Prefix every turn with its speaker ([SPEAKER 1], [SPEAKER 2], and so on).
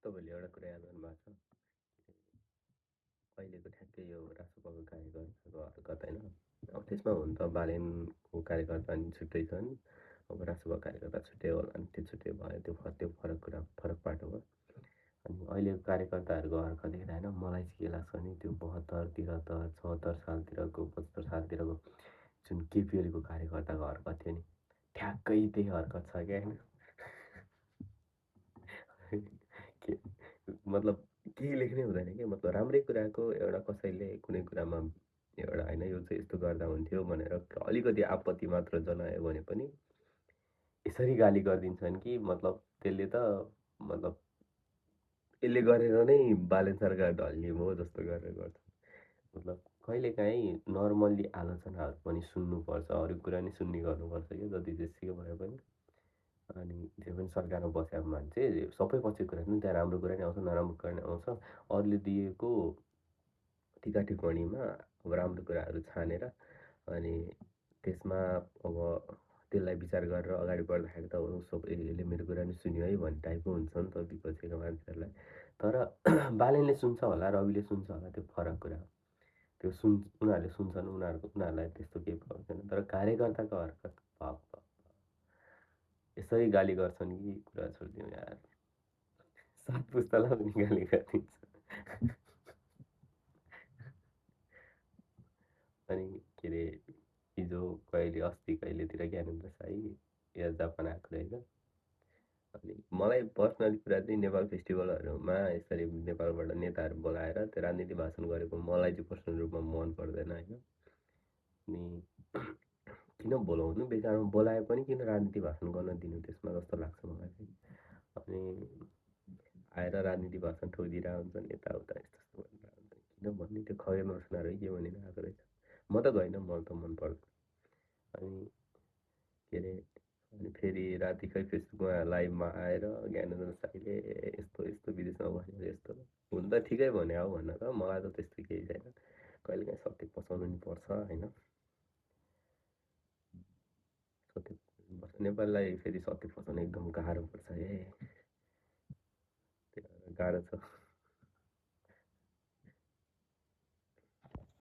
[SPEAKER 1] तपाईँले एउटा कुरा याद गर्नुभएको छ? अहिलेको ठ्याक्कै यो रासोपाको कार्यकर्ताको हरकत होइन? अब त्यसमा हुन त बालेनको कार्यकर्ता नि छुट्टै छन्, अब रासोपाको कार्यकर्ता छुट्टै होला नि, त्यो छुट्टै भयो, त्यो फरक कुरा, फरक पाटो भयो। अनि अहिलेको कार्यकर्ताहरूको हरकत हेर्दा होइन मलाई चाहिँ के लाग्छ भने त्यो 72, 73, 76 सालतिरको 75 सालतिरको जुन केपिएलको कार्यकर्ताको हरकत थियो नि, ठ्याक्कै त्यही हरकत छ क्या होइन? के मतलब केही लेख्नै हुँदैन क्या, मतलब राम्रै कुराको एउटा कसैले कुनै कुरामा एउटा होइन यो चाहिँ यस्तो गर्दा हुन्थ्यो भनेर अलिकति आपत्ति मात्र जनायो भने पनि यसरी गाली गरिदिन्छन् कि मतलब त्यसले त मतलब यसले गरेर नै बालन सरकार ढल्ने भयो जस्तो गरेर गर्छ। मतलब कहिलेकाहीँ नर्मल्ली आलोचनाहरू पनि सुन्नुपर्छ, अरू कुरा नि सुन्ने गर्नुपर्छ क्या जति जेसुकै भए पनि। अनि जे पनि सरकारमा बसेको मान्छे सबै पक्षको कुरा नि त्यहाँ राम्रो कुरा नि आउँछ, नराम्रो कुरा नि आउँछ। अरूले दिएको टीका टिप्पणीमा अब राम्रो कुराहरू छानेर अनि त्यसमा अब त्यसलाई विचार गरेर अगाडि बढ्दाखेरि त सब यसले मेरो कुरा नि सुन्यो है भन्ने टाइपको हुन्छ नि त विपक्षीका मान्छेहरूलाई। तर बालेनले सुन्छ होला, रविले सुन्छ होला, त्यो फरक कुरा हो। त्यो उनीहरूले सुन्छन्, उनीहरूलाई त्यस्तो केही फरक छैन। तर कार्यकर्ताको हरकत बाफ यसरी गाली गर्छन् कि कुरा छोडिदिउँ यार। 7 पुस्तालाई पनि गाली गरिदिन्छ। अनि के अरे हिजो कहिलेतिर ज्ञानेन्द्र साई या जापान आएको रहेछ। अनि मलाई पर्सनली कुरा चाहिँ नेपाल फेस्टिभलहरूमा यसरी नेपालबाट नेताहरू बोलाएर त्यो राजनीति भाषण गरेको मलाई चाहिँ पर्सनल रूपमा मन पर्दैन होइन। अनि किन बोलाउनु बेकारमा, बोलाए पनि किन राजनीति भाषण गर्न दिनु त्यसमा जस्तो लाग्छ मलाई चाहिँ। अनि आएर राजनीति भाषण ठोकिदिरहेको हुन्छन् यताउता यस्तो यस्तो भनिरहेको हुन्छ, किन भन्ने त्यो खगेन सुनाएर के भनिरहेको रहेछ। म त गएन, मलाई त मन पर्दैन। अनि के अरे अनि फेरि राति खै फेसबुकमा लाइभमा आएर ज्ञानेन्द्र साईले यस्तो यस्तो विदेशमा बसेर यस्तो हुन त ठिकै भने हो भन्न त, मलाई त त्यस्तो केही छैन। कहिलेकाहीँ सत्य पचाउनु नि पर्छ होइन। सत्य नेपाललाई फेरि सत्य पचाउनु एकदम गाह्रो पर्छ है, त्यो गाह्रो छ।